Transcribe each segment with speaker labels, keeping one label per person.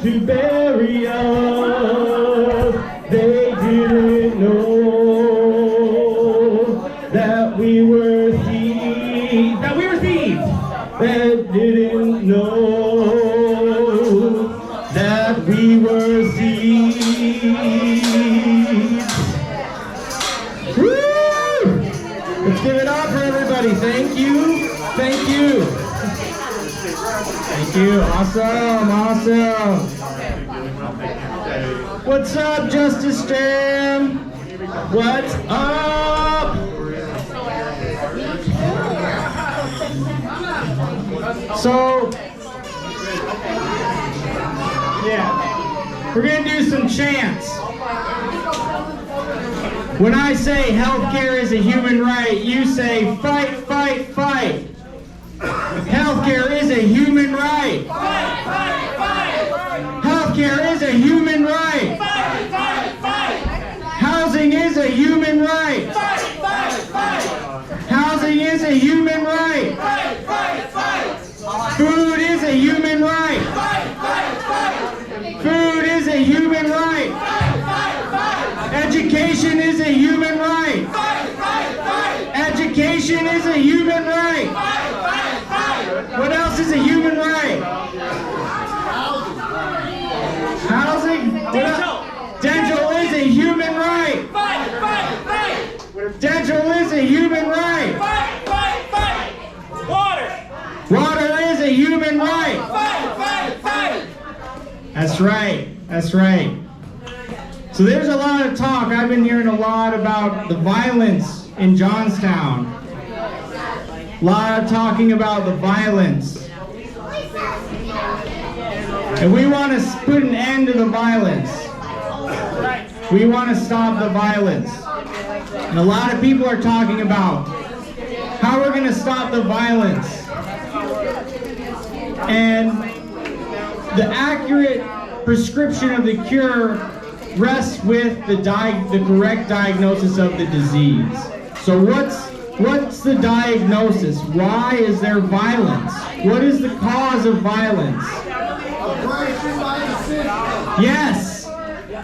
Speaker 1: to bury us. They didn't know that we were thieves. They didn't know that we were thieves. Woo! Let's give it up for everybody. Thank you. Thank you. Thank you. Awesome. Awesome. What's up, Justice Jam? What's up? So, yeah, we're going to do some chants. When I say healthcare is a human right, you say fight, fight, fight. Healthcare is a human right.
Speaker 2: Fight, fight, fight.
Speaker 1: Healthcare is a human right.
Speaker 2: Fight, fight, fight.
Speaker 1: Housing is a human right.
Speaker 2: Fight, fight, fight.
Speaker 1: Housing is a human right.
Speaker 2: Fight, fight, fight.
Speaker 1: Food is a human right.
Speaker 2: Fight, fight, fight.
Speaker 1: Food is a human right.
Speaker 2: Fight, fight, fight.
Speaker 1: Education is a human right.
Speaker 2: Fight, fight, fight.
Speaker 1: Education is a human right.
Speaker 2: Fight, fight, fight.
Speaker 1: What else is a human right? Housing? Dental is a human right.
Speaker 2: Fight, fight, fight.
Speaker 1: Dental is a human right.
Speaker 2: Fight, fight, fight. Water.
Speaker 1: Water is a human right.
Speaker 2: Fight, fight, fight.
Speaker 1: That's right. That's right. So there's a lot of talk. I've been hearing a lot about the violence in Johnstown. A lot of talking about the violence. And we want to put an end to the violence. We want to stop the violence. And a lot of people are talking about how we're going to stop the violence. And the accurate prescription of the cure rests with the correct diagnosis of the disease. So what's the diagnosis? Why is there violence? What is the cause of violence? Yes,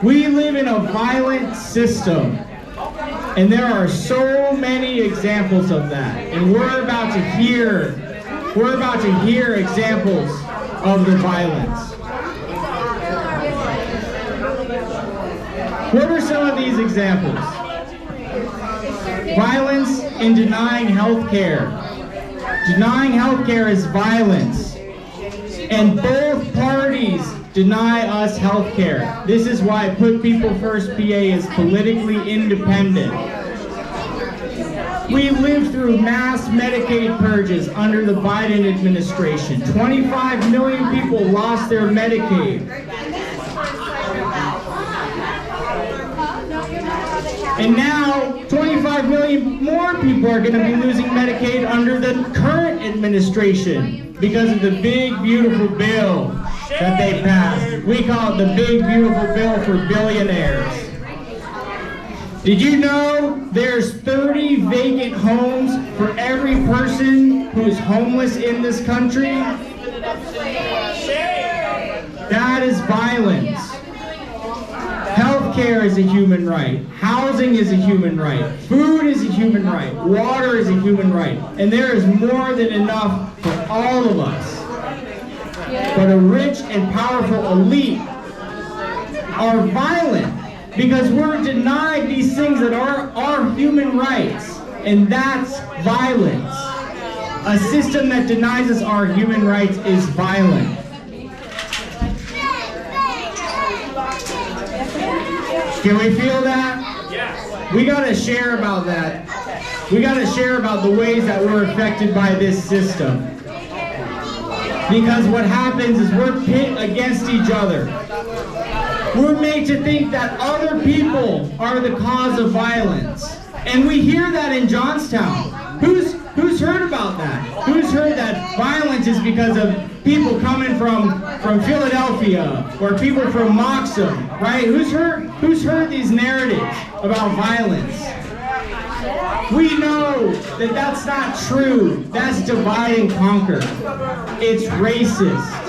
Speaker 1: we live in a violent system. And there are so many examples of that. And we're about to hear examples of the violence. What are some of these examples? Violence in denying health care. Denying health care is violence. And both parties deny us health care. This is why Put People First PA is politically independent. We lived through mass Medicaid purges under the Biden administration. 25 million people lost their Medicaid. And now, 25 million more people are going to be losing Medicaid under the current administration because of the big, beautiful bill that they passed. We call it the big, beautiful bill for billionaires. Did you know there's 30 vacant homes for every person who's homeless in this country? That is violence. Healthcare is a human right. Housing is a human right. Food is a human right. Water is a human right. And there is more than enough for all of us. But a rich and powerful elite are violent because we're denied these things that are our human rights. And that's violence. A system that denies us our human rights is violent. Can we feel that?
Speaker 2: Yes.
Speaker 1: We got to share about that. We got to share about the ways that we're affected by this system. Because what happens is we're pit against each other. We're made to think that other people are the cause of violence. And we hear that in Johnstown. Who's heard about that? Who's heard that violence is because of people coming from Philadelphia or people from Moxham, right? Who's heard these narratives about violence? We know that that's not true. That's divide and conquer. It's racist.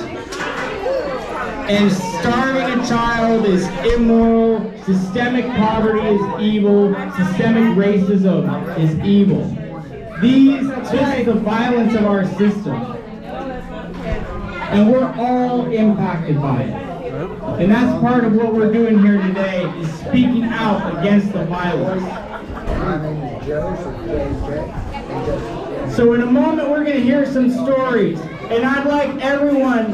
Speaker 1: And starving a child is immoral, systemic poverty is evil, systemic racism is evil. This is the violence of our system. And we're all impacted by it. And that's part of what we're doing here today, is speaking out against the violence. So in a moment we're going to hear some stories. And I'd like everyone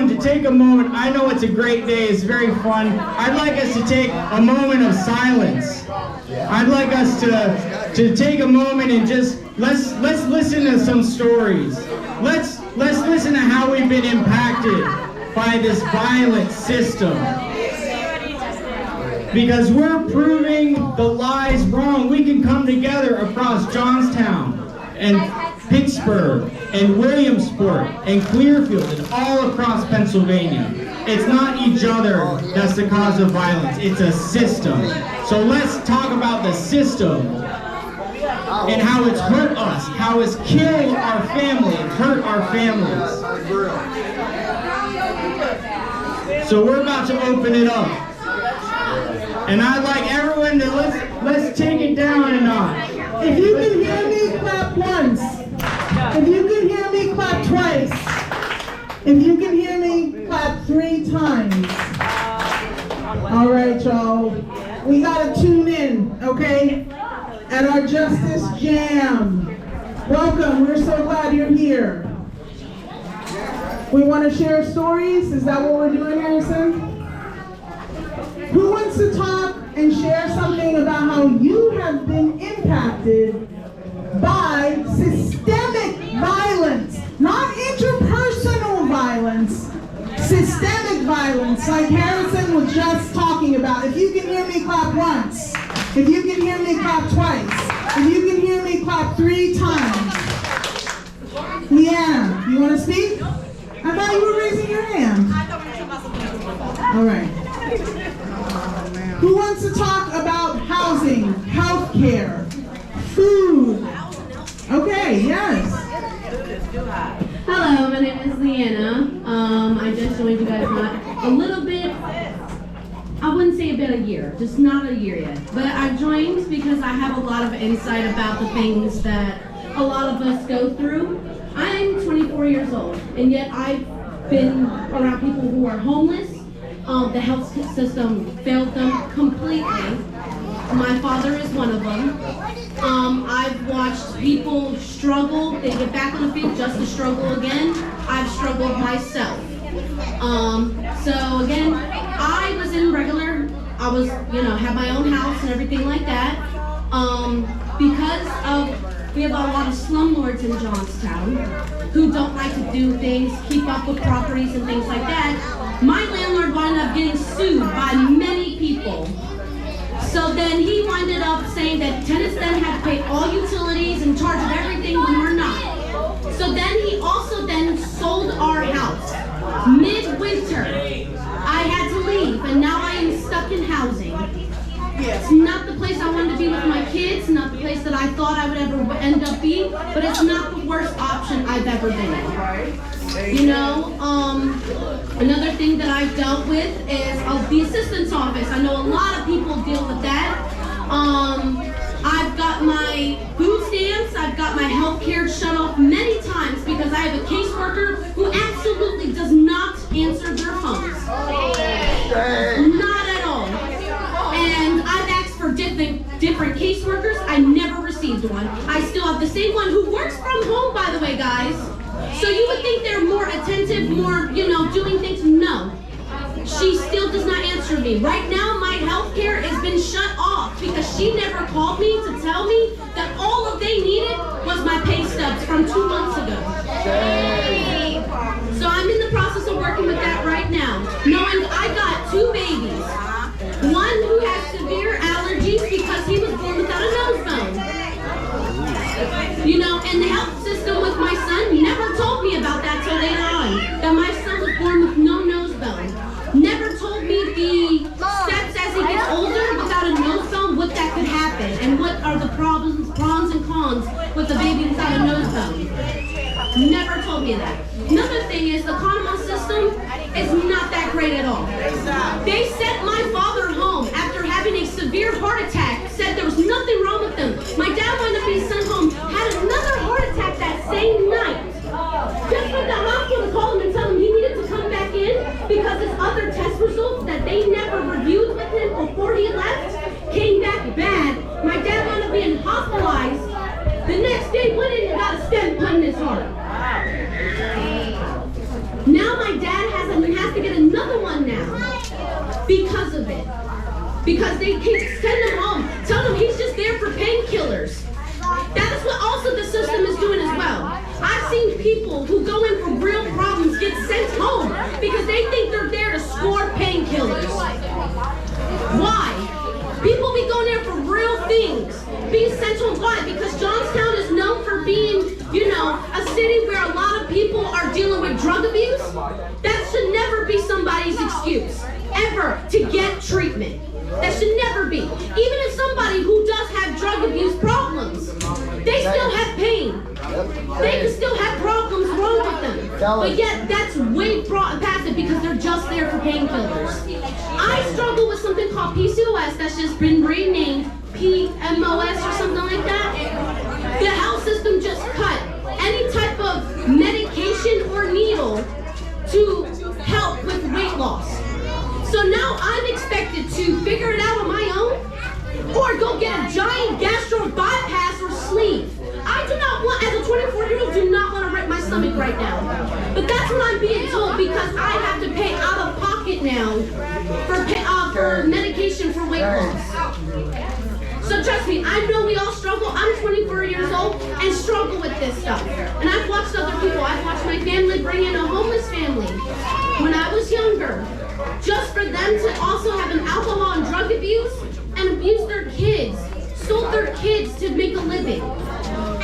Speaker 1: to take a moment. I know it's a great day, it's very fun. I'd like us to take a moment of silence. I'd like us to take a moment and just let's listen to some stories. Let's listen to how we've been impacted by this violent system. Because we're proving the lies wrong. We can come together across Johnstown and Pittsburgh and Williamsport and Clearfield and all across Pennsylvania. It's not each other that's the cause of violence, it's a system. So let's talk about the system and how it's hurt us, how it's killed our family and hurt our families. So we're about to open it up. And I'd like everyone to let's take it down a notch.
Speaker 3: If you can hear me, clap once. If you can hear me, clap twice. If you can hear me, clap 3 times. All right, y'all. We gotta tune in, okay? At our Justice Jam. Welcome. We're so glad you're here. We want to share stories. Is that what we're doing, Harrison? Who wants to talk and share something about how you have been impacted by systemic violence, not interpersonal violence, systemic violence, like Harrison was just talking about. If you can hear me, clap once. If you can hear me, clap twice. If you can hear me, clap 3 times. Leanna, you want to speak? I thought you were raising your hand. All right. Who wants to talk about housing, healthcare, food? Okay, yes.
Speaker 4: Hello, my name is Leanna. I just joined you guys not a little bit, I wouldn't say about a year, just not a year yet. But I joined because I have a lot of insight about the things that a lot of us go through. I'm 24 years old, and yet I've been around people who are homeless. The health system failed them completely. My father is one of them. I've watched people struggle. They get back on the feet just to struggle again. I've struggled myself. So again, I was in regular, I was, had my own house and everything like that. Because we have a lot of slumlords in Johnstown who don't like to do things, keep up with properties and things like that. My landlord wound up getting sued by many people. So then he winded up saying that tenants then had to pay all utilities and charge of everything when we're not. So then he also then sold our house. Midwinter, I had to leave, and now I am stuck in housing. It's not the place I wanted to be with my kids, not the place that I thought I would ever end up being, but it's not the worst option I've ever been in. Another thing that I've dealt with is the assistance office. I know a lot of people deal with that. I've got my food stamps, I've got my health care shut off many times because I have a caseworker who absolutely does not answer their phones. Not at all. And I've asked for different caseworkers. I never received one. I still have the same one who works from home, by the way, guys. So you would think they're more attentive, more, doing things. No. She still does not answer me. Right now, my health care has been shut off because she never called me to tell me that all of they needed was my pay stubs from 2 months ago. So I'm in the process of working with that right now. Knowing I got 2 babies. One who has severe allergies because he was born without a nose bone. And the health system with my son never told me about that till later on. That my son was born with no nose bone. Never told me the steps as he gets older without a nose bone, what that could happen, and what are the pros and cons with a baby without a nose bone. never told me that. Another thing is the communal system is not that great at all. They sent my father home after having a severe heart attack, said there was nothing wrong with him. My dad wanted to be sent home, had another heart attack that same night. Just for the hospital to call him and tell him he needed to come back in because his other test results that they never reviewed with him before he left came back bad. My dad wound up being hospitalized. The next day went in and got a stent put in his heart. Now my dad has to get another one now because of it. Because they can't send him home. Tell him he's just there for painkillers. That is what also the system is doing as well. I've seen people who go in for real problems get sent home because they think they're there to score painkillers. Why? People be going there for real things, being sent home. Why? Because Johnstown is known for being, a city where a lot of people are dealing with drug abuse. That should never be somebody's excuse, ever, to get treatment. That should never be. Even if somebody who does have drug abuse problems, they still have pain. They can still have problems wrong with them. But yet, that's way past it because they're just there for painkillers. I struggle with something called PCOS that's just been renamed PMOS or something like that. The health system just cut any type of medication or needle to help with weight loss. So now I'm expected to figure it out on my own or go get a giant gastro bypass or sleeve. I do not want, as a 24-year-old, do not want to wreck my stomach right now. But that's what I'm being told because I have to pay out of pocket now for medication for weight loss. So trust me, I know we all struggle. I'm 24 years old and struggle with this stuff. And I've watched other people. I've watched my family bring in a homeless family when I was younger. Just for them to also have an alcohol and drug abuse and abuse their kids, sold their kids to make a living.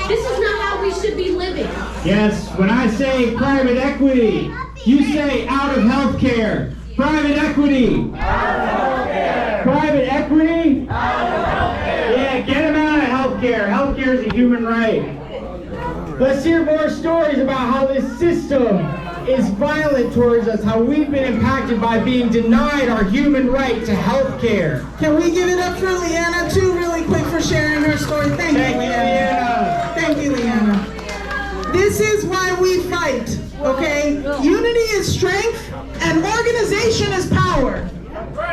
Speaker 4: This is not how we should be living.
Speaker 1: Yes, when I say private equity, you say out of healthcare. Private equity. Out of healthcare. Private equity. Out of healthcare. Yeah, get them out of healthcare. Healthcare is a human right. Let's hear more stories about how this system is violent towards us, how we've been impacted by being denied our human right to health care.
Speaker 3: Can we give it up for Leanna, too, really quick for sharing her story? Thank you, Leanna. Thank you, Leanna. This is why we fight, okay? Unity is strength, and organization is power.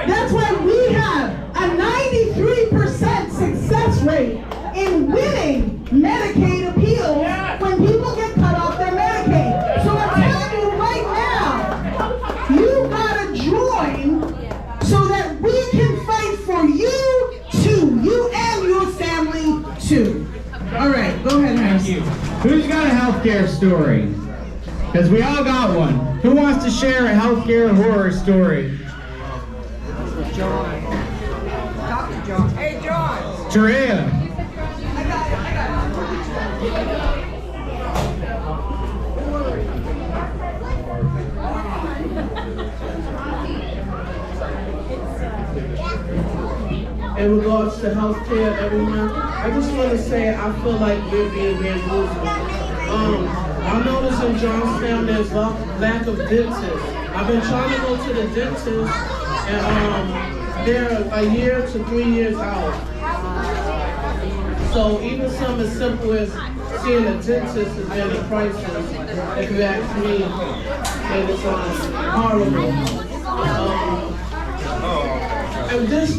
Speaker 3: That's why we have a 93% success rate in winning Medicaid appeals when people get cut off their Medicaid. So I'm telling you right now, you gotta join so that we can fight for you too, you and your family too. All right, go ahead,
Speaker 1: Thank you. Who's got a healthcare story? Because we all got one. Who wants to share a healthcare horror story?
Speaker 5: John. Dr. John. Hey, John.
Speaker 1: Terea.
Speaker 6: In regards to healthcare, everyone, I just want to say I feel like we're being bamboozled. I notice in Johnstown there's lack of dentists. I've been trying to go to the dentist, and they're a year to 3 years out. So even something as simple as seeing a dentist is very priceless, if you ask me, and it's horrible. And this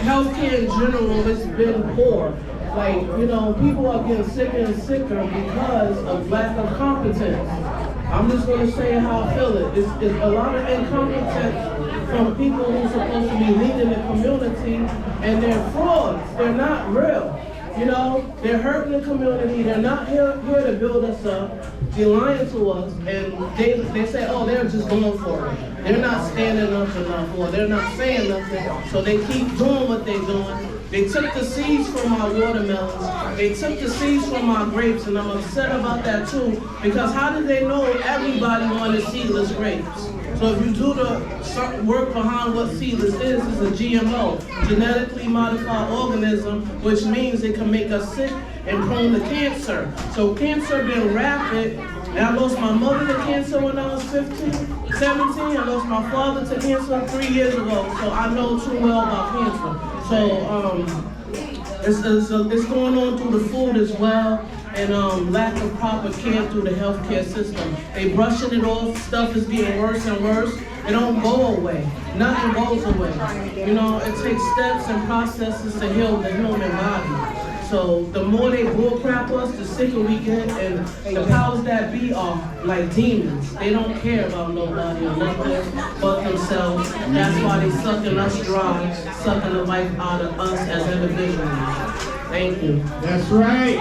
Speaker 6: healthcare in general has been poor. Like, people are getting sicker and sicker because of lack of competence. I'm just going to say how I feel it. It's a lot of incompetence from people who are supposed to be leading the community, and they're frauds. They're not real. They're hurting the community. They're not here to build us up. They're lying to us, and they say, oh, they're just going for it. They're not standing up enough, or they're not saying nothing, so they keep doing what they're doing. They took the seeds from our watermelons. They took the seeds from our grapes, and I'm upset about that too, because how did they know everybody wanted seedless grapes? So if you do the work behind what seedless is, it's a GMO, genetically modified organism, which means it can make us sick and prone to cancer. So cancer been rapid, and I lost my mother to cancer when I was 15, 17. I lost my father to cancer 3 years ago, so I know too well about cancer. So it's going on through the food as well, and lack of proper care through the healthcare system. They brushing it off, stuff is getting worse and worse. It don't go away. Nothing goes away. You know, it takes steps and processes to heal the human body. So the more they bullcrap us, the sicker we get, and the powers that be are like demons. They don't care about nobody or nothing but themselves. That's why they sucking us dry, sucking the life out of us as individuals. Thank you.
Speaker 1: That's right.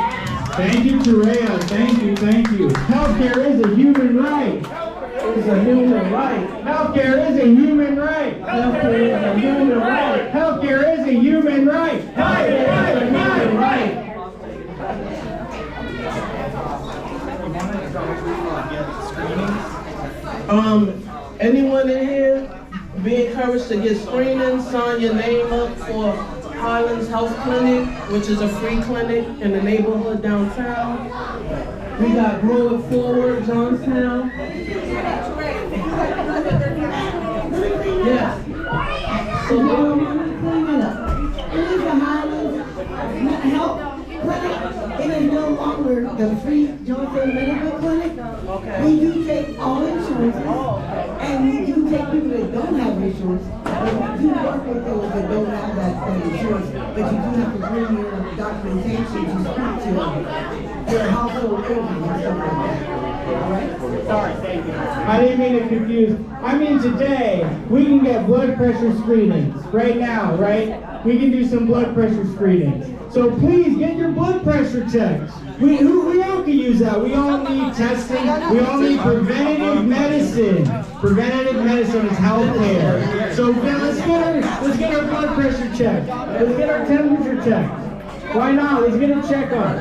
Speaker 1: Thank you, Terea. Thank you, thank you. Healthcare is a human right.
Speaker 6: It's a human right.
Speaker 1: Healthcare is a human right.
Speaker 6: Healthcare is a human right.
Speaker 1: Healthcare is a human right.
Speaker 6: Healthcare is a human right. Anyone in here be encouraged to get screening, sign your name up for Highlands Health Clinic, which is a free clinic in the neighborhood downtown. We got Grow It Forward, Johnstown. Yeah. So
Speaker 3: clean it up. It is a Highlands Health Clinic. It is no longer the free Johnstown Medical Clinic.
Speaker 6: Okay.
Speaker 3: We do take all insurances, and we do take people that don't have insurance. But we do work with those that don't have that insurance. But you do have to bring your documentation to speak to your household agent and stuff like that. All right?
Speaker 1: Sorry, thank you. I didn't mean to confuse. I mean, today, we can get blood pressure screenings. Right now, right? We can do some blood pressure screenings. So please, get your blood pressure checked. We all can use that. We all need testing. We all need preventative medicine. Preventative medicine is health care. So let's get our blood pressure checked. Let's get our temperature checked. Why not? Let's get a checkup.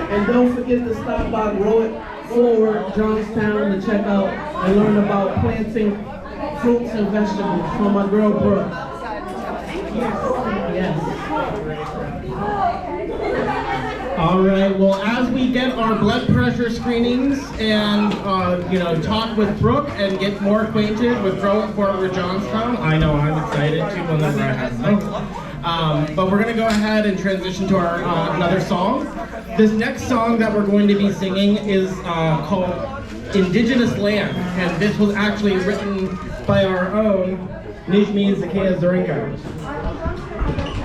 Speaker 6: And don't forget to stop by Grow It Forward, Johnstown, to check out and learn about planting fruits and vegetables from my girl Brooke. Yes.
Speaker 7: All right, well, as we get our blood pressure screenings and, talk with Brooke and get more acquainted with Grow It Forward Johnstown, I know I'm excited too whenever I have things. But we're going to go ahead and transition to our another song. This next song that we're going to be singing is called Indigenous Land, and this was actually written by our own Nijmi Zakaya Zurinka.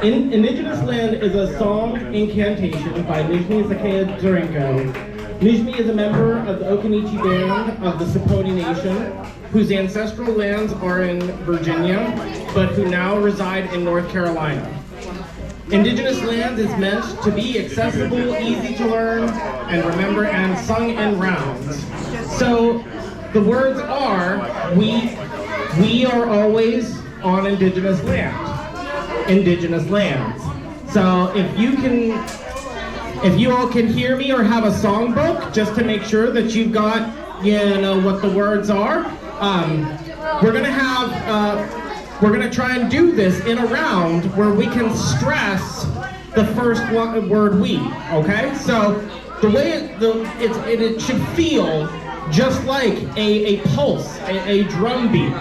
Speaker 7: Indigenous Land is a song incantation by Nijmi Zakaya Zurinka. Nijmi is a member of the Okanichi Band of the Saponi Nation, whose ancestral lands are in Virginia, but who now reside in North Carolina. Indigenous Land is meant to be accessible, easy to learn, and remember, and sung in rounds. So the words are, we are always on Indigenous land. Indigenous lands. So if you all can hear me or have a songbook, just to make sure that you've got, what the words are, we're gonna try and do this in a round where we can stress the first word we, okay? So the way it should feel just like a pulse, a drum beat.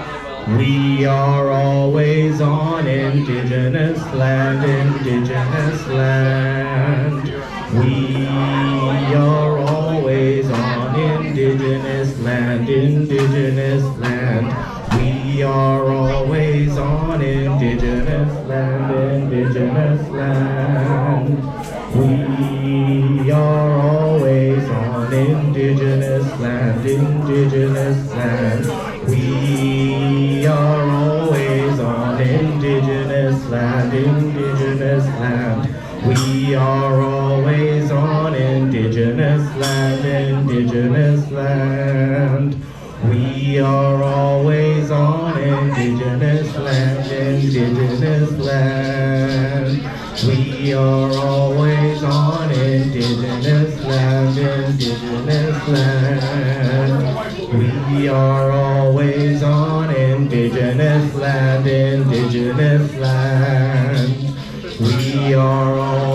Speaker 7: We are always on Indigenous land, Indigenous land. We are always on Indigenous land, Indigenous land. We are always on Indigenous land, Indigenous land. We are always on Indigenous land, Indigenous land. We are always on Indigenous land, Indigenous land. We are always on Indigenous land, Indigenous land. We are always on Indigenous land, Indigenous land. We are always on Indigenous land, Indigenous land. We are always on Indigenous land, Indigenous land. We are always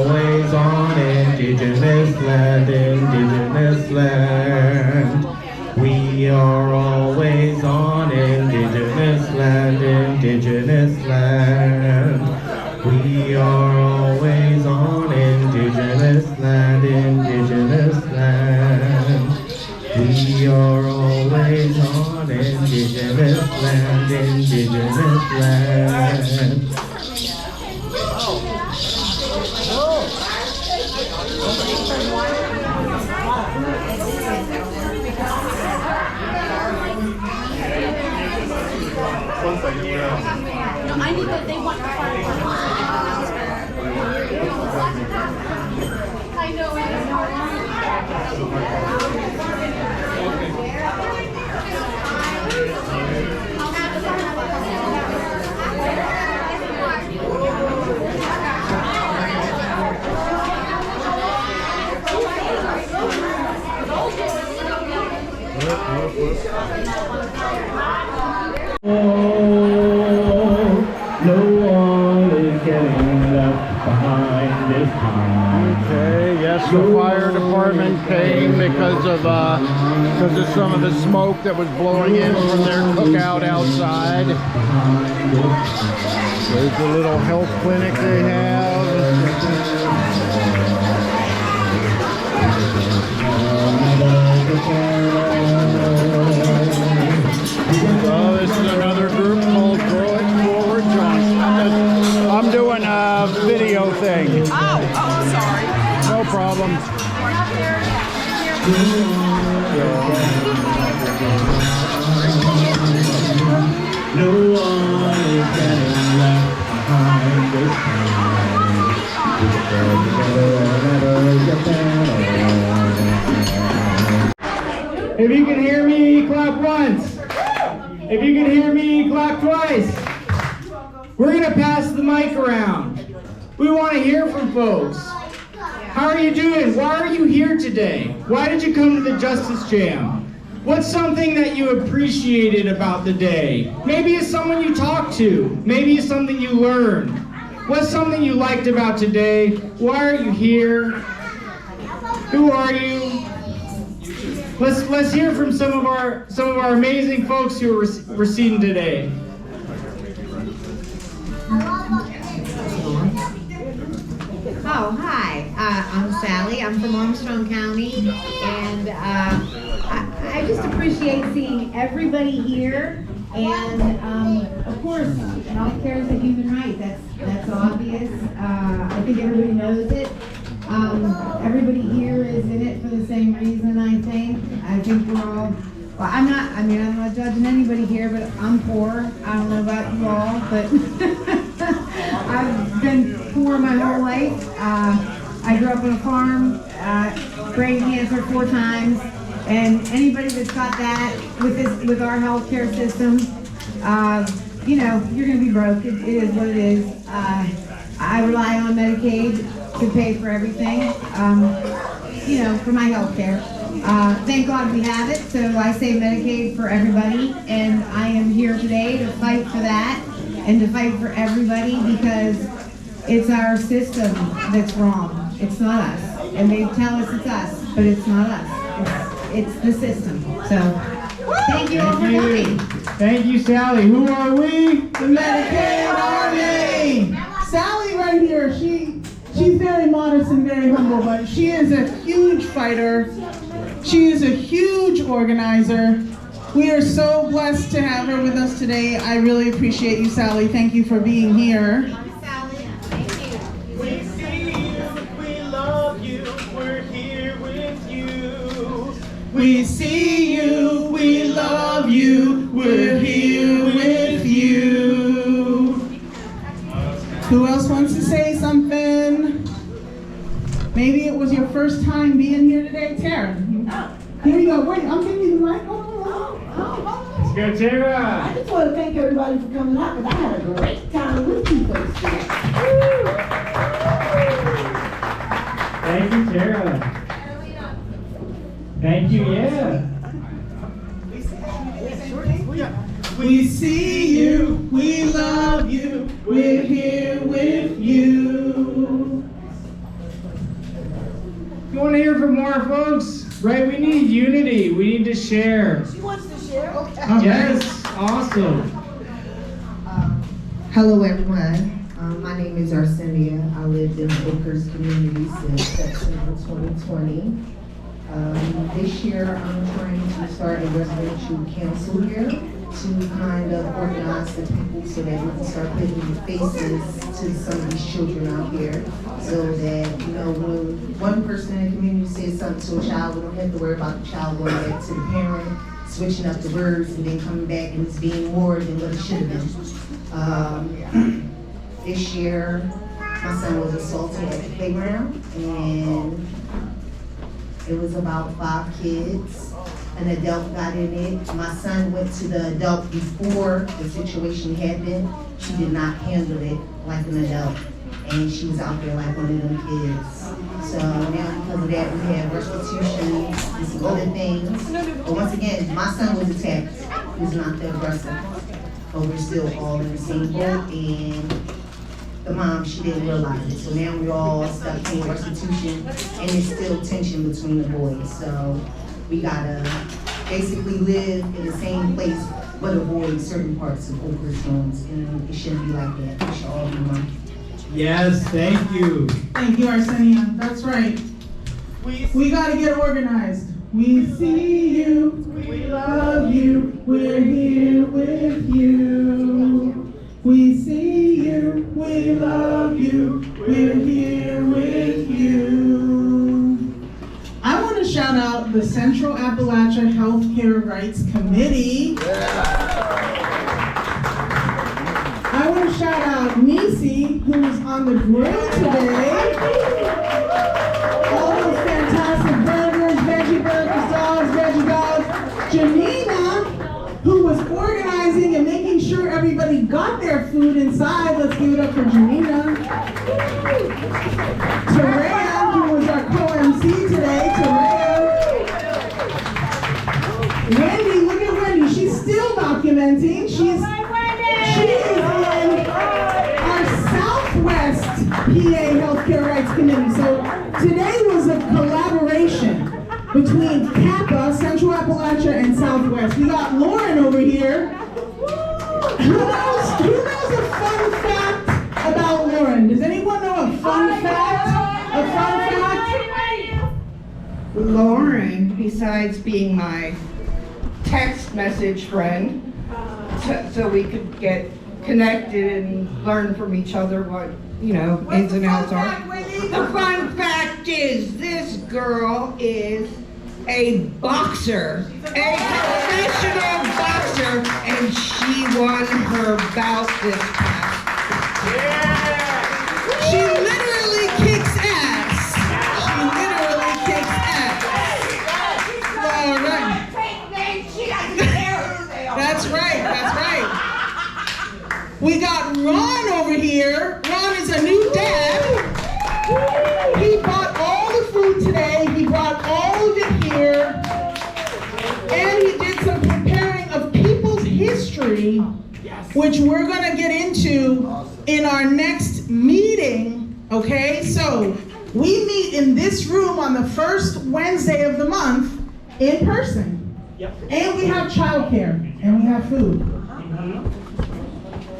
Speaker 7: land, indigenous land. We are always on indigenous land, indigenous land. We are always on indigenous land, indigenous land. We are always on indigenous land, indigenous land.
Speaker 4: No, I need that they want the fire department. I know.
Speaker 7: No one is getting left behind this time.
Speaker 8: Okay, yes, the fire department came because of some of the smoke that was blowing in from their cookout outside. There's the little health clinic they have. So this is another group called Grow It Forward Johnstown. I'm doing a video thing.
Speaker 5: Oh, sorry.
Speaker 8: No problem.
Speaker 7: No one is getting left behind this time. If you can hear me, clap once. If you can hear me, clap twice. We're going to pass the mic around. We want to hear from folks. How are you doing? Why are you here today? Why did you come to the Justice Jam? What's something that you appreciated about the day? Maybe it's someone you talked to. Maybe it's something you learned. What's something you liked about today? Why are you here? Who are you? Let's hear from some of our amazing folks who we're seeing today.
Speaker 9: Oh, hi. I'm Sally. I'm from Armstrong County, and I just appreciate seeing everybody here. And of course, healthcare is a human right. That's obvious. I think everybody knows it. Everybody here is in it for the same reason. I think we're all. Well, I'm not judging anybody here, but I'm poor. I don't know about you all, but I've been poor my whole life. I grew up on a farm, brain cancer 4 times, and anybody that's got that with our healthcare system, you're going to be broke. It is what it is. I rely on Medicaid to pay for everything, for my healthcare. Thank God we have it, so I say Medicaid for everybody, and I am here today to fight for that and to fight for everybody because it's our system that's wrong. It's not us. And they tell us it's us, but it's not us. It's the system. So, thank you all for coming.
Speaker 1: Thank you, Sally. Who are we?
Speaker 3: The Medicaid Army! Sally right here, she's very modest and very humble, but she is a huge fighter. She is a huge organizer. We are so blessed to have her with us today. I really appreciate you, Sally. Thank you for being here.
Speaker 9: Sally, thank you.
Speaker 7: We see you, we love you, we're here with you. We see you, we love you, we're here with you.
Speaker 3: Who else wants to say something? Maybe it was your first time being here today, Tara. Here you go. Wait, I'm giving you the mic.
Speaker 1: Let's go, Tara.
Speaker 10: I just want to thank everybody for coming out because I had a great time with you folks today.
Speaker 1: Thank you, Tara. Thank you, yeah.
Speaker 3: We see you, we love you, we're here with you.
Speaker 1: You want to hear from more folks? Right, we need unity. We need to share.
Speaker 5: She wants to share, okay.
Speaker 1: Yes, awesome.
Speaker 11: Hello everyone, my name is Arsenio. I lived in Oakhust community since September 2020. This year I'm trying to start a residential council here to kind of organize the people so that we can start putting faces to some of these children out here, so that, you know, when one person in the community says something to a child, we don't have to worry about the child going back to the parent, switching up the words, and then coming back and it's being more than what it should have been. This year, my son was assaulted at the playground, and it was about 5 kids. An adult got in it. My son went to the adult before the situation happened. She did not handle it like an adult, and she was out there like one of them kids. So now because of that, we have restitution and some other things. But once again, my son was attacked. He was not the aggressor. But we're still all in the same boat, and the mom, she didn't realize it. So now we're all stuck in restitution, and there's still tension between the boys. So we gotta basically live in the same place, but avoid certain parts of Oakhust Homes, and it shouldn't be like that. We should all be one.
Speaker 1: Yes, thank you.
Speaker 3: Thank you, Arsenio. That's right. We gotta get organized. We see you, we love you, we're here with you. We see you, we love you, we're here with you. I want to shout out the Central Appalachia Healthcare Rights Committee. I want to shout out Nisi, who is on the grill today. All those fantastic burgers, veggie burgers, dogs, veggie dogs. Janina, who was organizing and making sure everybody got their food inside. Let's give it up for Janina. Terea, who was our co-MC today. Terea. Wendy, look at Wendy. She's still documenting. She's in our Southwest PA Healthcare Rights Committee. So today was a collaboration between CAPA, Central Appalachia, and Southwest. We got Lauren over here. Who knows a fun fact about Lauren? Does anyone know a fun fact? A fun fact?
Speaker 5: Lauren, besides being my text message friend, so we could get connected and learn from each other what, you know, ins and outs are. The fun fact is this girl is a boxer, a professional boxer, and she won her bout this past. Yeah. She literally kicks ass. She literally kicks ass. All right. That's right, that's right. We got Ron over here. Ron is a new dad. He bought all the food today. He brought all of it here. And he did some preparing of people's history, which we're going to get into in our next meeting. Okay, so we meet in this room on the first Wednesday of the month in person. Yep. And we have childcare and we have food.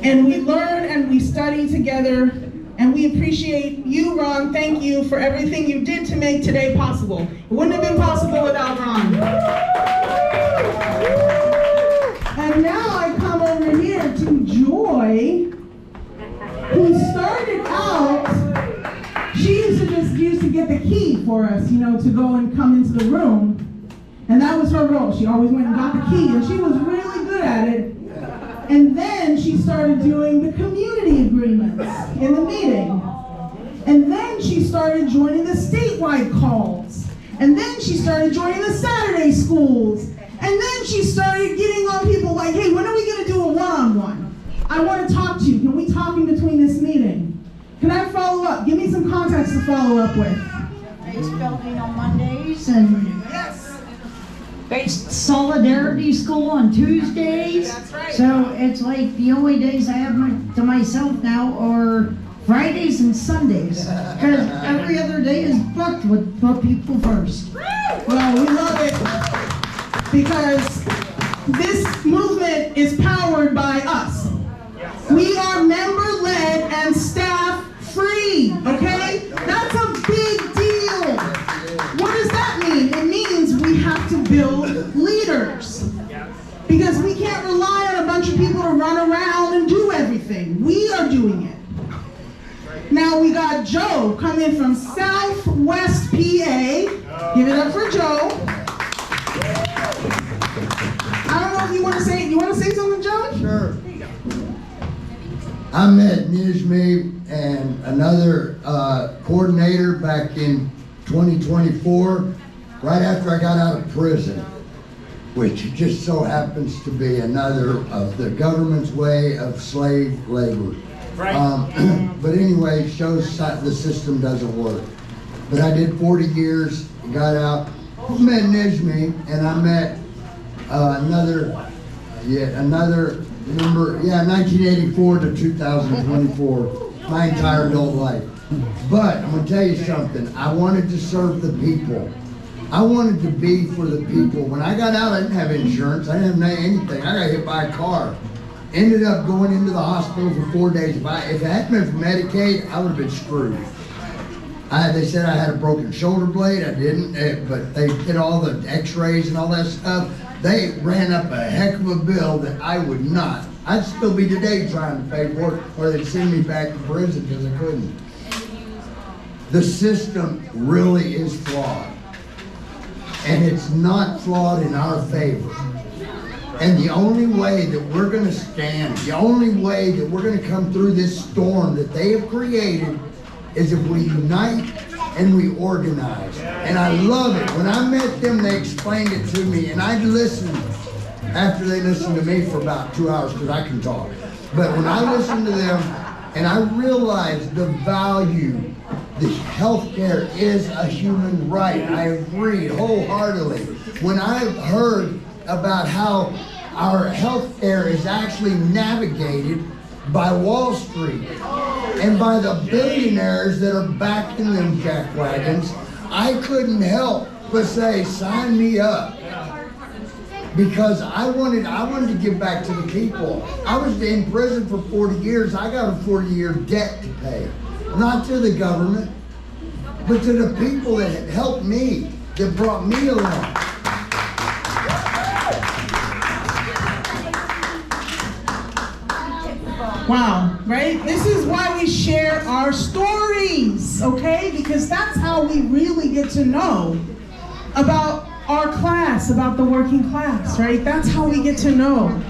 Speaker 5: And we learn and we study together, and we appreciate you, Ron. Thank you for everything you did to make today possible. It wouldn't have been possible without Ron. And now I come over here to Joy, who started out, she used to get the key for us, you know, to go and come into the room. And that was her role. She always went and got the key, and she was really good at it. And then she started doing the community agreements in the meeting. And then she started joining the statewide calls. And then she started joining the Saturday schools. And then she started getting on people like, hey, when are we going to do a one-on-one? I want to talk to you. Can we talk in between this meeting? Can I follow up? Give me some context to follow up with.
Speaker 12: Base building on Mondays and base solidarity school on Tuesdays.
Speaker 3: That's right.
Speaker 12: So it's like the only days I have to myself now are Fridays and Sundays, because every other day is booked with Put People First.
Speaker 3: Well, we love it because this movement is powered by us. We are member-led and staff-free, okay? That's a big deal. What does that mean? It means we have to build leaders. Because we can't rely on a bunch of people to run around and do everything. We are doing it. Now we got Joe coming from Southwest PA. Give it up for Joe. I don't know if you want to say something, Joe?
Speaker 13: Sure. I met Nijmi and another coordinator back in 2024, right after I got out of prison, which just so happens to be another of the government's way of slave labor. Right. But anyway, it shows the system doesn't work. But I did 40 years, got out, met Nijmi, and I met another number, 1984 to 2024, my entire adult life. But I'm gonna tell you something, I wanted to serve the people. I wanted to be for the people. When I got out, I didn't have insurance, I didn't have anything. I got hit by a car. Ended up going into the hospital for 4 days. If it hadn't been for Medicaid, I would have been screwed. They said I had a broken shoulder blade, I didn't, but they did all the x-rays and all that stuff. They ran up a heck of a bill that I would not. I'd still be today trying to pay for it, or they'd send me back to prison because I couldn't. The system really is flawed. And it's not flawed in our favor. And the only way that we're going to stand, the only way that we're going to come through this storm that they have created is if we unite and we organize. And I love it. When I met them, they explained it to me, and I listened after they listened to me for about 2 hours because I can talk. But when I listened to them and I realized the value, the healthcare is a human right. I agree wholeheartedly. When I heard about how our health care is actually navigated by Wall Street and by the billionaires that are backing them jackwagons, I couldn't help but say, sign me up. Because I wanted to give back to the people. I was in prison for 40 years. I got a 40-year debt to pay. Not to the government, but to the people that helped me, that brought me along.
Speaker 3: Wow, right? This is why we share our stories, okay? Because that's how we really get to know about our class, about the working class, right? That's how we get to know,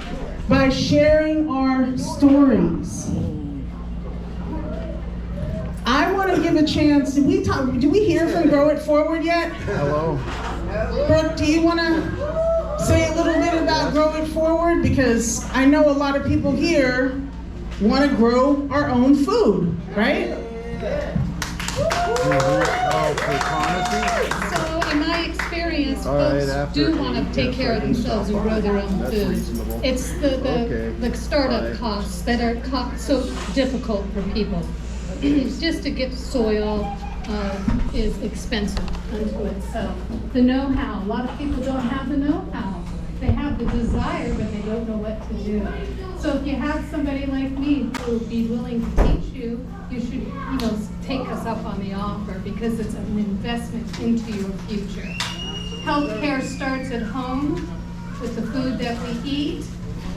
Speaker 3: by sharing our stories. I want to give a chance. Did we hear from Grow It Forward yet?
Speaker 8: Hello.
Speaker 3: Brooke, do you want to say a little bit about Grow It Forward? Because I know a lot of people here want to grow our own food, right?
Speaker 14: So in my experience, folks do want to take care of themselves and grow their own food. It's the startup costs that are so difficult for people. Just to get soil is expensive unto itself. The know-how, a lot of people don't have the know-how. They have the desire, but they don't know what to do. So if you have somebody like me who will be willing to teach you, you should, take us up on the offer, because it's an investment into your future. Healthcare starts at home with the food that we eat.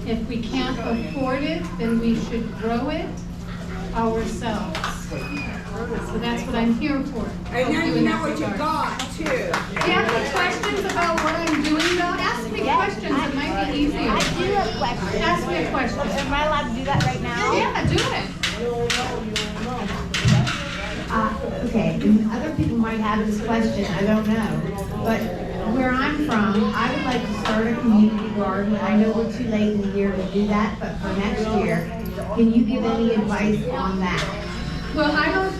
Speaker 14: If we can't afford it, then we should grow it ourselves. So that's what I'm here for.
Speaker 10: And now you know what you got, too.
Speaker 14: Do you have any questions about what I'm doing, though? Ask me questions, it might be easier.
Speaker 15: I do have questions.
Speaker 14: Ask me a question.
Speaker 15: Am I allowed to do that right now?
Speaker 14: Yeah, do it.
Speaker 9: Okay, and other people might have this question, I don't know. But where I'm from, I would like to start a community garden. I know we're too late in the year to do that, but for next year, can you give any advice on that?
Speaker 14: Well, I don't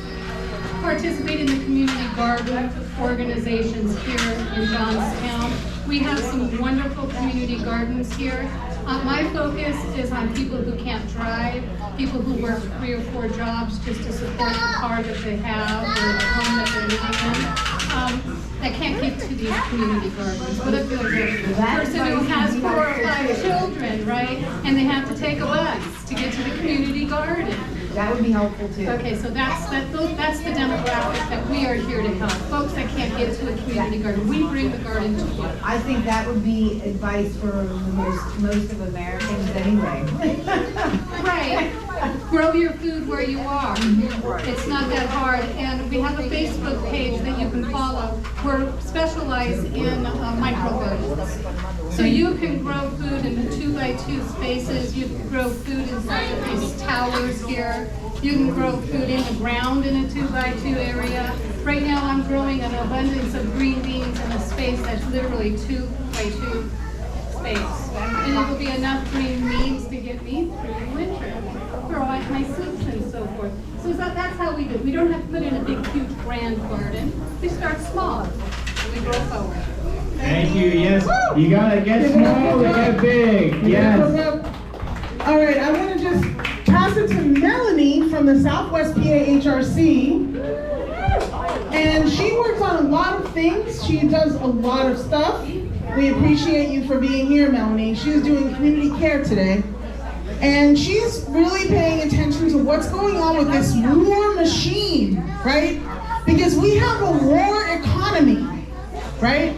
Speaker 14: participate in the community garden organizations here in Johnstown. We have some wonderful community gardens here. My focus is on people who can't drive, people who work 3 or 4 jobs just to support the car that they have or the home that they're living in. That can't get to these community gardens. What if there's a person who has 4 or 5 children, right? And they have to take a bus to get to the community garden.
Speaker 9: That would be helpful too.
Speaker 14: Okay, so that's the demographic that we are here to help. Folks that can't get to a community garden, we bring the garden to you.
Speaker 9: I think that would be advice for most of Americans anyway.
Speaker 14: Right. Grow your food where you are. It's not that hard. And we have a Facebook page that you can follow. We're specialized in microgardens. So you can grow food in 2x2 spaces. You can grow food inside of these towers here. You can grow food in the ground in a 2x2 area. Right now I'm growing an abundance of green beans in a space that's literally 2x2 space. And it'll be enough green beans to get me through the winter for all my soups and so forth. So that's how we do it. We don't have to put in a big, huge, grand garden. We start small and we grow forward.
Speaker 1: Thank you. Yes, you gotta get small to get big. Yes.
Speaker 3: All right, I want to just pass it to Melanie from the Southwest PA HRC. And she works on a lot of things. She does a lot of stuff. We appreciate you for being here, Melanie. She's doing community care today. And she's really paying attention to what's going on with this war machine, right? Because we have a war economy, right?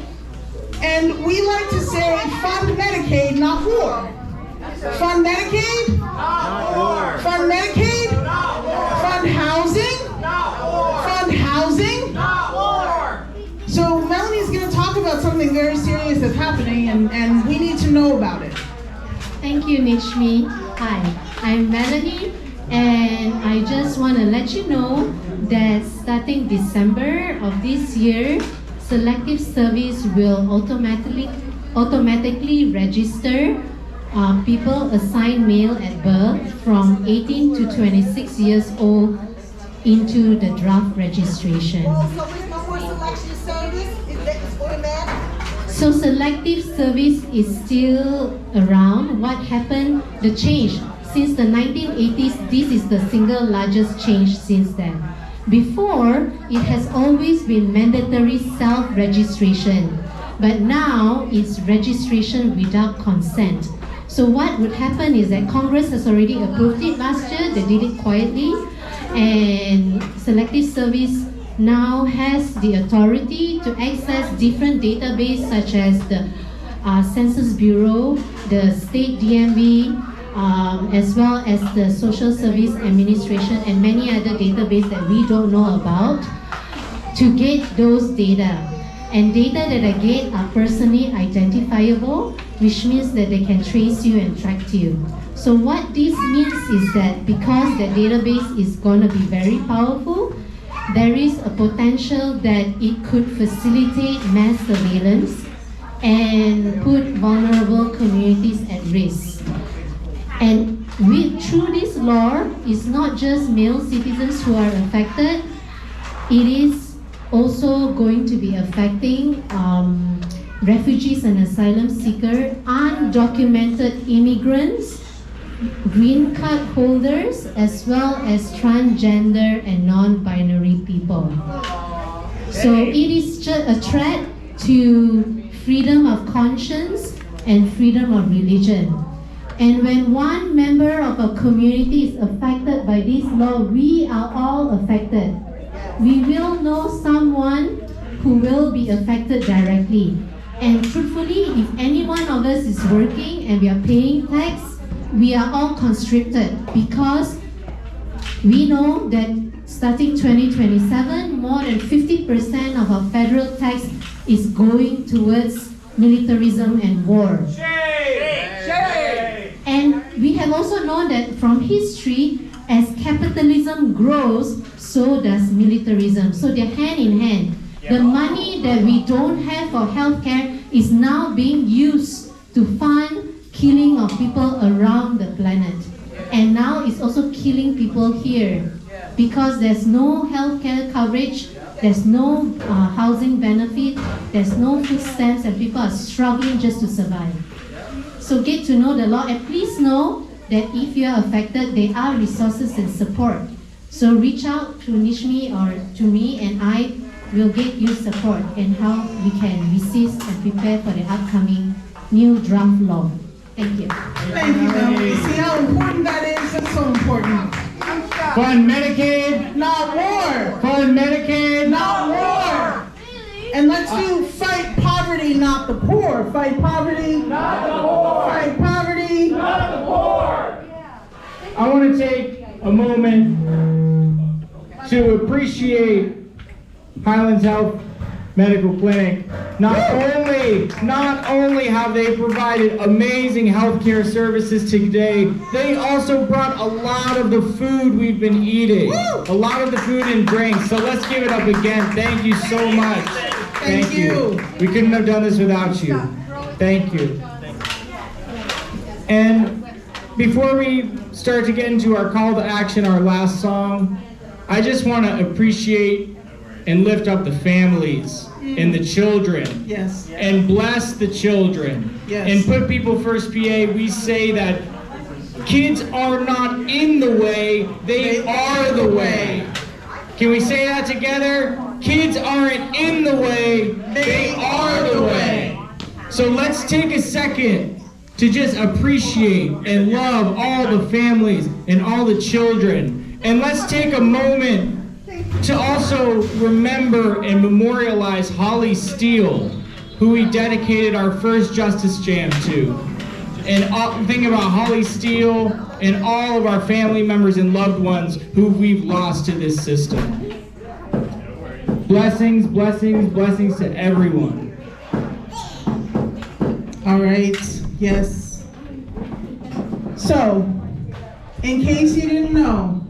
Speaker 3: And we like to say, fund Medicaid, not war. Fund Medicaid,
Speaker 2: Not war.
Speaker 3: Fund Medicaid,
Speaker 2: Not war.
Speaker 3: Fund housing,
Speaker 2: Not war.
Speaker 3: Fund housing.
Speaker 2: Not war.
Speaker 3: So Melanie's gonna talk about something very serious that's happening and we need to know about it.
Speaker 16: Thank you, Nishmi. Hi, I'm Melanie, and I just want to let you know that starting December of this year, Selective Service will automatically register people assigned male at birth from 18 to 26 years old into the draft registration.
Speaker 10: So there's no more selection service? It's automatic?
Speaker 16: So selective service is still around. What happened? The change since the 1980s, this is the single largest change since then. Before, it has always been mandatory self-registration, but now it's registration without consent. So what would happen is that Congress has already approved it last year. They did it quietly, and selective service now has the authority to access different databases such as the Census Bureau, the State DMV, as well as the Social Service Administration and many other databases that we don't know about to get those data. And data that I get are personally identifiable, which means that they can trace you and track you. So what this means is that because the database is going to be very powerful, there is a potential that it could facilitate mass surveillance and put vulnerable communities at risk. And through this law, it's not just male citizens who are affected, it is also going to be affecting refugees and asylum seekers, undocumented immigrants, green card holders, as well as transgender and non-binary people. So it is just a threat to freedom of conscience and freedom of religion. And when one member of a community is affected by this law, we are all affected. We will know someone who will be affected directly. And truthfully, if any one of us is working and we are paying tax, we are all constricted because we know that starting 2027, more than 50% of our federal tax is going towards militarism and war. And we have also known that from history, as capitalism grows, so does militarism. So they're hand in hand. The money that we don't have for healthcare is now being used to fund killing of people around the planet. And now it's also killing people here because there's no healthcare coverage, there's no housing benefit, there's no food stamps, and people are struggling just to survive. So get to know the law, and please know that if you are affected, there are resources and support. So reach out to Nishmi or to me, and I will get you support and how we can resist and prepare for the upcoming new draft law. Thank you.
Speaker 3: Thank you, Melanie. See how important that is? That's so important.
Speaker 1: Fund Medicaid.
Speaker 3: Not war.
Speaker 1: Fund Medicaid.
Speaker 3: Not war. And let's do fight poverty, not the poor. Fight poverty.
Speaker 2: Not the poor.
Speaker 3: Fight poverty.
Speaker 2: Not the poor.
Speaker 1: I want to take a moment to appreciate Highlands Health Medical Clinic. Not only have they provided amazing healthcare services today, they also brought a lot of the food we've been eating. A lot of the food and drinks. So let's give it up again. Thank you so much. Thank you. We couldn't have done this without you. Thank you. And before we start to get into our call to action, our last song, I just want to appreciate and lift up the families and the children.
Speaker 3: Yes.
Speaker 1: And bless the children.
Speaker 3: Yes.
Speaker 1: And Put People First PA, we say that kids are not in the way, they are the way. Can we say that together? Kids aren't in the way, they are the way. So let's take a second to just appreciate and love all the families and all the children. And let's take a moment to also remember and memorialize Holly Steele, who we dedicated our first Justice Jam to. And think about Holly Steele and all of our family members and loved ones who we've lost to this system. Blessings, blessings, blessings to everyone.
Speaker 3: All right, yes. So, in case you didn't know,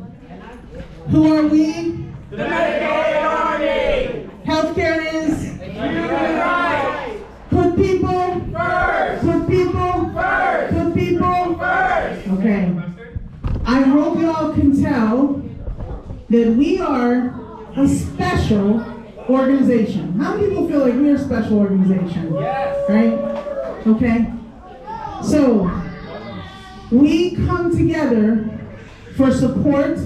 Speaker 3: who are we?
Speaker 2: The Medicaid Army.
Speaker 3: Healthcare is
Speaker 2: Human rights.
Speaker 3: Put people
Speaker 2: first.
Speaker 3: Put people
Speaker 2: first.
Speaker 3: Put people
Speaker 2: first.
Speaker 3: Okay. I hope y'all can tell that we are a special organization. How many people feel like we're a special organization?
Speaker 2: Yes.
Speaker 3: Right? Okay. So, we come together for support,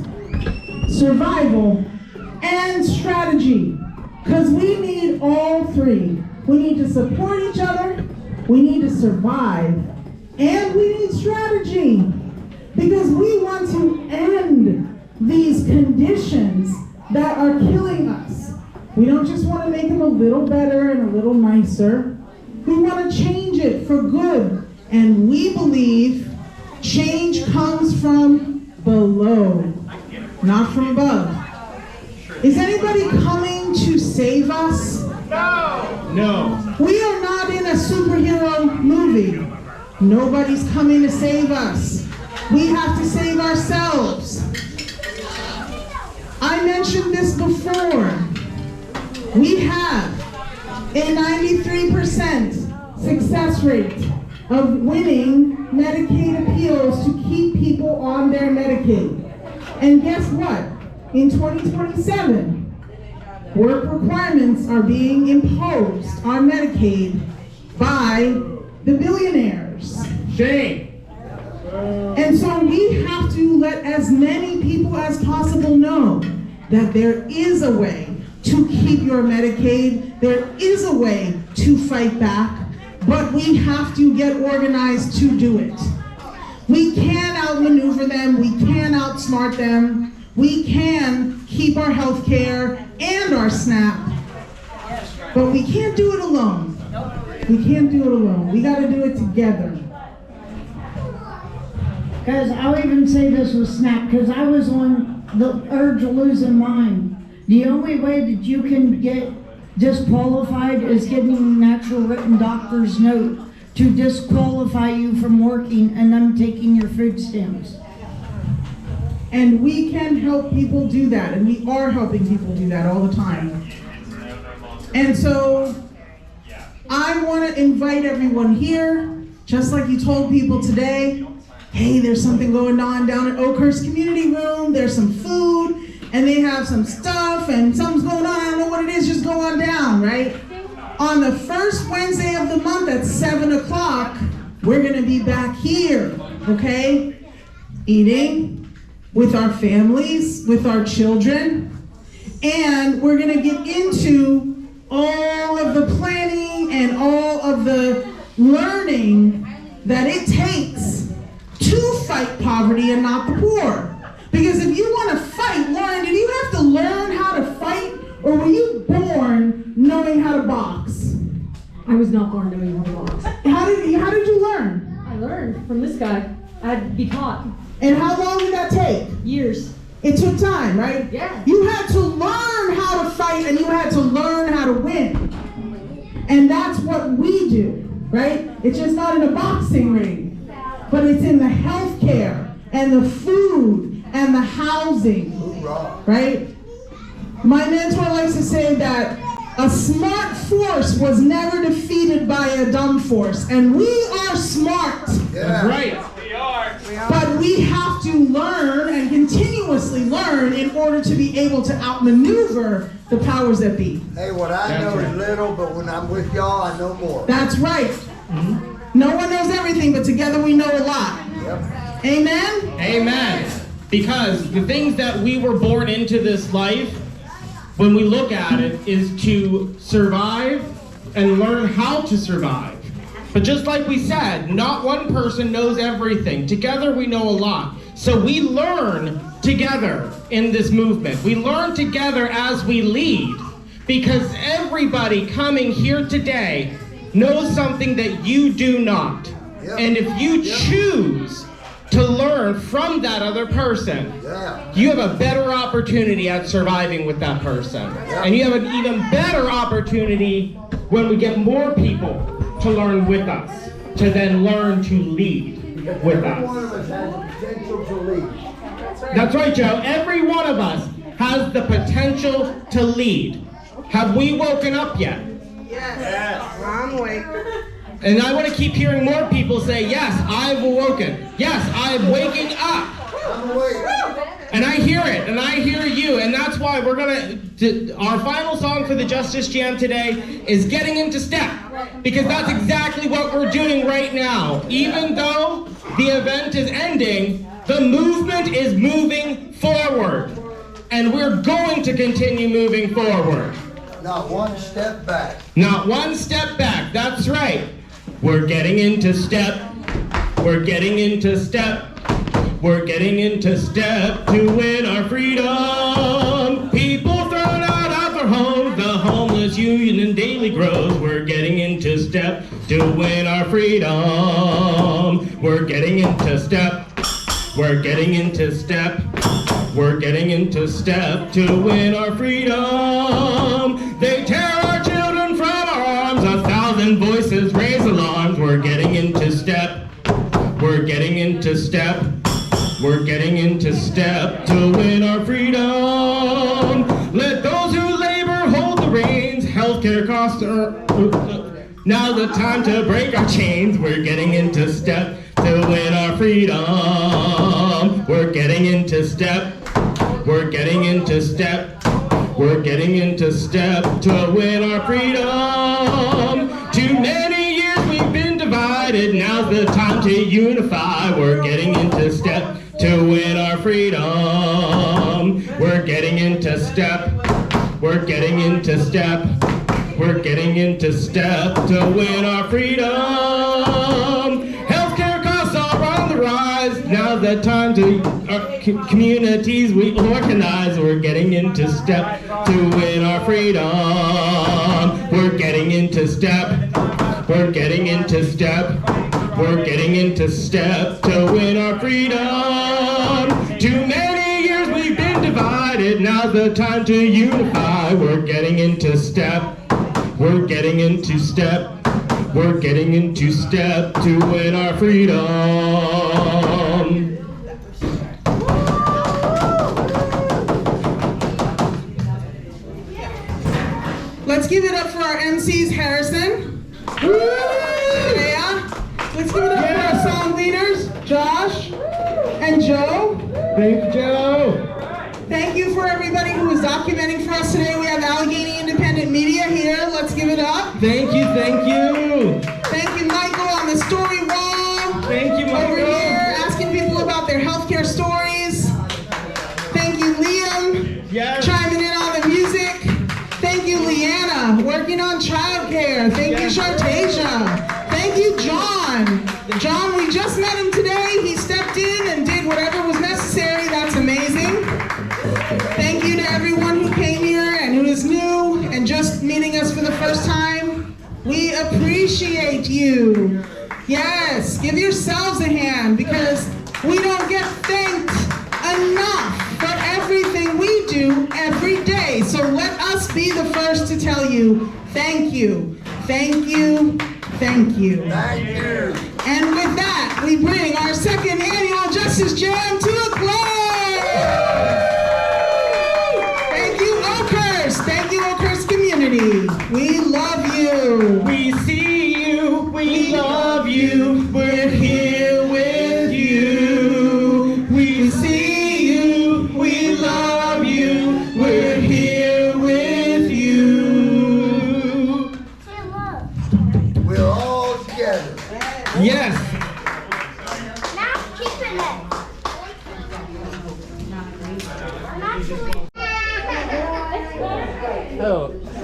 Speaker 3: survival, and strategy. Because we need all three. We need to support each other, we need to survive, and we need strategy. Because we want to end these conditions that are killing us. We don't just want to make them a little better and a little nicer. We want to change it for good. And we believe change comes from below, not from above. Is anybody coming to save us?
Speaker 2: No.
Speaker 1: No.
Speaker 3: We are not in a superhero movie. Nobody's coming to save us. We have to save ourselves. I mentioned this before. We have a 93% success rate of winning Medicaid appeals to keep people on their Medicaid. And guess what? In 2027, work requirements are being imposed on Medicaid by the billionaires.
Speaker 1: Shame.
Speaker 3: And so we have to let as many people as possible know that there is a way to keep your Medicaid, there is a way to fight back, but we have to get organized to do it. We can outmaneuver them, we can outsmart them, we can keep our health care and our SNAP, but we can't do it alone. We can't do it alone. We got to do it together.
Speaker 12: Guys, I'll even say this with SNAP, because I was on the urge of losing mine. The only way that you can get disqualified is getting an actual written doctor's note to disqualify you from working and them taking your food stamps.
Speaker 3: And we can help people do that, and we are helping people do that all the time. And so, I want to invite everyone here, just like you told people today, hey, there's something going on down at Oakhust Community Room, there's some food, and they have some stuff, and something's going on, I don't know what it is, just go on down, right? On the first Wednesday of the month at 7 o'clock,
Speaker 5: we're gonna be back here, okay? Eating with our families, with our children, and we're gonna get into all of the planning and all of the learning that it takes to fight poverty and not the poor. Because if you want to fight, Lauren, did you have to learn how to fight, or were you born knowing how to box?
Speaker 17: I was not born knowing how to box.
Speaker 5: How did you learn?
Speaker 17: I learned from this guy. I had to be taught.
Speaker 5: And how long did that take?
Speaker 17: Years.
Speaker 5: It took time, right?
Speaker 17: Yeah.
Speaker 5: You had to learn how to fight, and you had to learn how to win. And that's what we do, right? It's just not in a boxing ring, but it's in the healthcare and the food and the housing, right? My mentor likes to say that a smart force was never defeated by a dumb force, and we are smart.
Speaker 7: That's right.
Speaker 5: But we have to learn and continuously learn in order to be able to outmaneuver the powers that be.
Speaker 13: Hey, what I know is little, but when I'm with y'all, I know more.
Speaker 5: That's right. No one knows everything, but together we know a lot.
Speaker 13: Yep.
Speaker 5: Amen?
Speaker 7: Amen. Because the things that we were born into this life, when we look at it, is to survive and learn how to survive. But just like we said, not one person knows everything. Together we know a lot. So we learn together in this movement. We learn together as we lead. Because everybody coming here today knows something that you do not. And if you choose to learn from that other person, you have a better opportunity at surviving with that person. And you have an even better opportunity when we get more people to learn with us, to then learn to lead with us.
Speaker 13: Every one of us has the potential to lead.
Speaker 7: That's right, Joe. Every one of us has the potential to lead. Have we woken up yet?
Speaker 5: Yes. I'm awake.
Speaker 7: And I want to keep hearing more people say, yes, I've awoken. Yes, I'm waking up.
Speaker 13: I'm awake.
Speaker 7: And I hear it, and I hear you, and that's why we're our final song for the Justice Jam today is Getting Into Step, because that's exactly what we're doing right now. Even though the event is ending, the movement is moving forward, and we're going to continue moving forward.
Speaker 13: Not one step back.
Speaker 7: Not one step back, that's right. We're getting into step, we're getting into step. We're getting into step to win our freedom. People thrown out of their homes, the homeless union daily grows. We're getting into step to win our freedom. We're getting into step. We're getting into step. We're getting into step to win our freedom. They tear our children from our arms. 1,000 voices raise alarms. We're getting into step. We're getting into step. We're getting into step to win our freedom. Let those who labor hold the reins. Healthcare costs are... Now's the time to break our chains. We're getting into step to win our freedom. We're getting into step. We're getting into step. We're getting into step to win our freedom. Too many years we've been divided. Now's the time to unify. We're getting into step to win our freedom. We're getting into step. We're getting into step. We're getting into step to win our freedom. Healthcare costs are on the rise. Now's the time to communities we organize. We're getting into step to win our freedom. We're getting into step. We're getting into step. We're getting into step to win our freedom. Too many years we've been divided. Now's the time to unify. We're getting into step. We're getting into step. We're getting into step to win our freedom.
Speaker 5: Let's give it up for our MCs, Harrison. Yeah. Let's give it up for our song leaders, Josh and Joe.
Speaker 7: Thank you, Joe.
Speaker 5: Thank you for everybody who is documenting for us today. We have Allegheny Independent Media here. Let's give it up.
Speaker 7: Thank you, thank you.
Speaker 5: Thank you, Michael, on the story wall. We appreciate you. Yes, give yourselves a hand because we don't get thanked enough for everything we do every day. So let us be the first to tell you, thank you, thank you, thank you.
Speaker 13: Thank you.
Speaker 5: And with that, we bring our second annual Justice Jam to a close. Thank you, Oakhurst. Thank you, Oakhurst community. We love you.
Speaker 7: We see you, we love you, we're here with you.
Speaker 5: We see you, we love you, we're here with you.
Speaker 13: We're all together.
Speaker 7: Yes.
Speaker 15: Now keep it.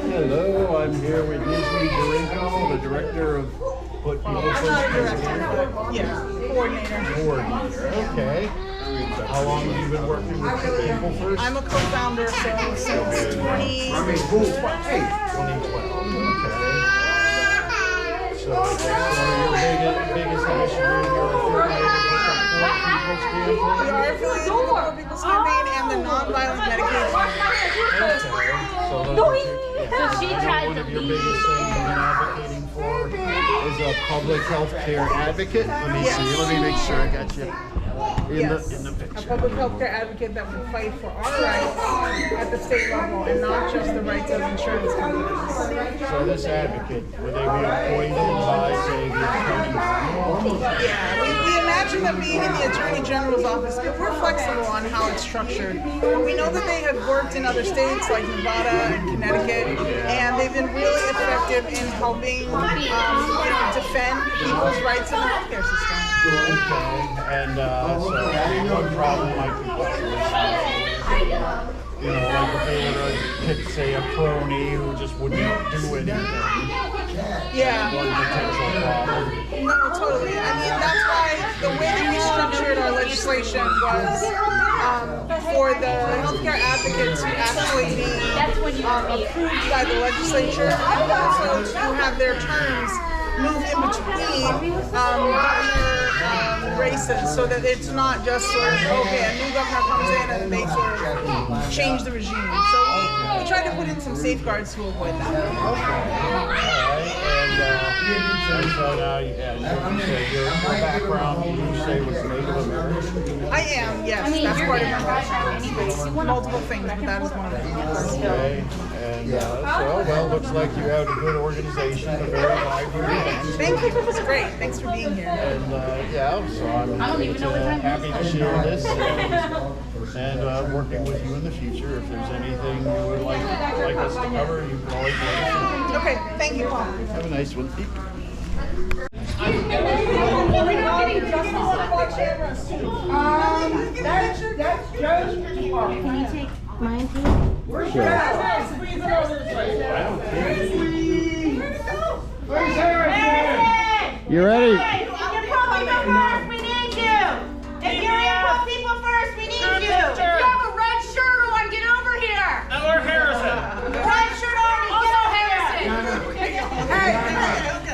Speaker 8: Hello, I'm here with Nizmi Dorinko, the director of Put People First.
Speaker 5: Yes, coordinator.
Speaker 8: Coordinator, okay. So how long have you been working with Put People First?
Speaker 5: I'm a co-founder since 2012.
Speaker 8: 2012, okay. So one of your biggest initiatives, you're affiliated with the Poor People's Campaign?
Speaker 5: We are affiliated with the Poor People's Campaign and the Nonviolent Medication.
Speaker 8: Okay, so
Speaker 15: she tried
Speaker 8: one
Speaker 15: to
Speaker 8: of your
Speaker 15: leave.
Speaker 8: biggest things you've been advocating for is a public health care advocate. Let me see, let me make sure I got you in the
Speaker 5: A
Speaker 8: picture.
Speaker 5: public health care advocate that will fight for our rights at the state level and not just the rights of insurance companies.
Speaker 8: So this advocate, will they be appointed by, say, the Attorney General?
Speaker 5: Yeah, we imagine them being in the Attorney General's office, but we're flexible on how it's structured. But we know that they have worked in other states like Nevada and Connecticut, and they've been really effective in helping defend people's rights in the healthcare system.
Speaker 8: Okay, and so one problem might be like if they were to pick, say, a crony who just wouldn't do anything.
Speaker 5: Yeah.
Speaker 8: One potential problem.
Speaker 5: No, totally. I mean, that's why the way that we structured our legislation was for the healthcare advocate to actually be approved by the legislature and also to have their terms move in between governor races so that it's not just sort of, okay, a new governor comes in and they sort of change the regime. So we try to put in some safeguards to avoid that.
Speaker 8: And so now, you say your background, you say was Native American?
Speaker 5: I am, yes. That's part of my background. It's multiple things, but that is one of them.
Speaker 8: Okay. And well, looks like you have a good organization, a very vibrant event.
Speaker 5: Thank you. It was great. Thanks for being here.
Speaker 8: And so I'm happy to share this and working with you in the future. If there's anything you would like us to cover, you can always let us know.
Speaker 5: Okay, thank you.
Speaker 8: Have a nice one.
Speaker 15: That's Joe's department. Can you take mine too?
Speaker 8: Sure. You ready?
Speaker 15: If you're Poor People First, we need you. If you're in Poor People First, we need you. If you have a red shirt on, get over here.
Speaker 2: Or Harrison.
Speaker 15: Red shirt on, get over Harrison. Hey,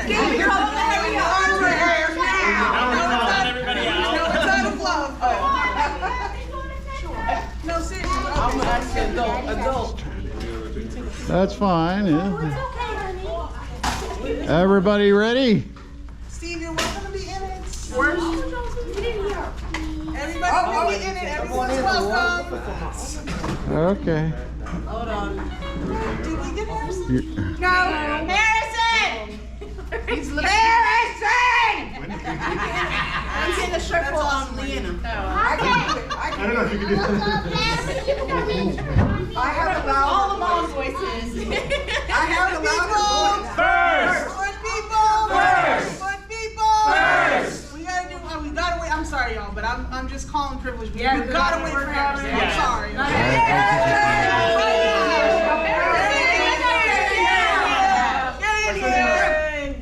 Speaker 15: get your own area over here now.
Speaker 2: Now we're calling everybody out.
Speaker 5: No, it's out of love. No, seriously.
Speaker 6: I'm actually adult.
Speaker 8: That's fine. Yeah.
Speaker 15: It's okay, honey.
Speaker 8: Everybody ready?
Speaker 5: Steve, you're welcome to be in it. Everybody will be in it. Everyone's welcome.
Speaker 8: Okay.
Speaker 6: Hold on.
Speaker 5: Did we get Harrison?
Speaker 15: Go, Harrison! Harrison!
Speaker 6: I'm getting a shirt full on Leanna.
Speaker 15: I don't know if you can do that.
Speaker 6: I have allowed all the mom voices. I have allowed
Speaker 2: First!
Speaker 5: Good people!
Speaker 2: First!
Speaker 5: Good people!
Speaker 2: First!
Speaker 5: We gotta wait. I'm sorry, y'all, but I'm just calling privilege. We gotta wait for Harrison. I'm sorry.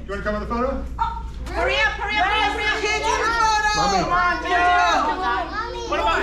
Speaker 18: You want to come on the photo?
Speaker 15: Hurry up, hurry up, hurry up, hurry up.
Speaker 5: Kids in the photo!
Speaker 2: What about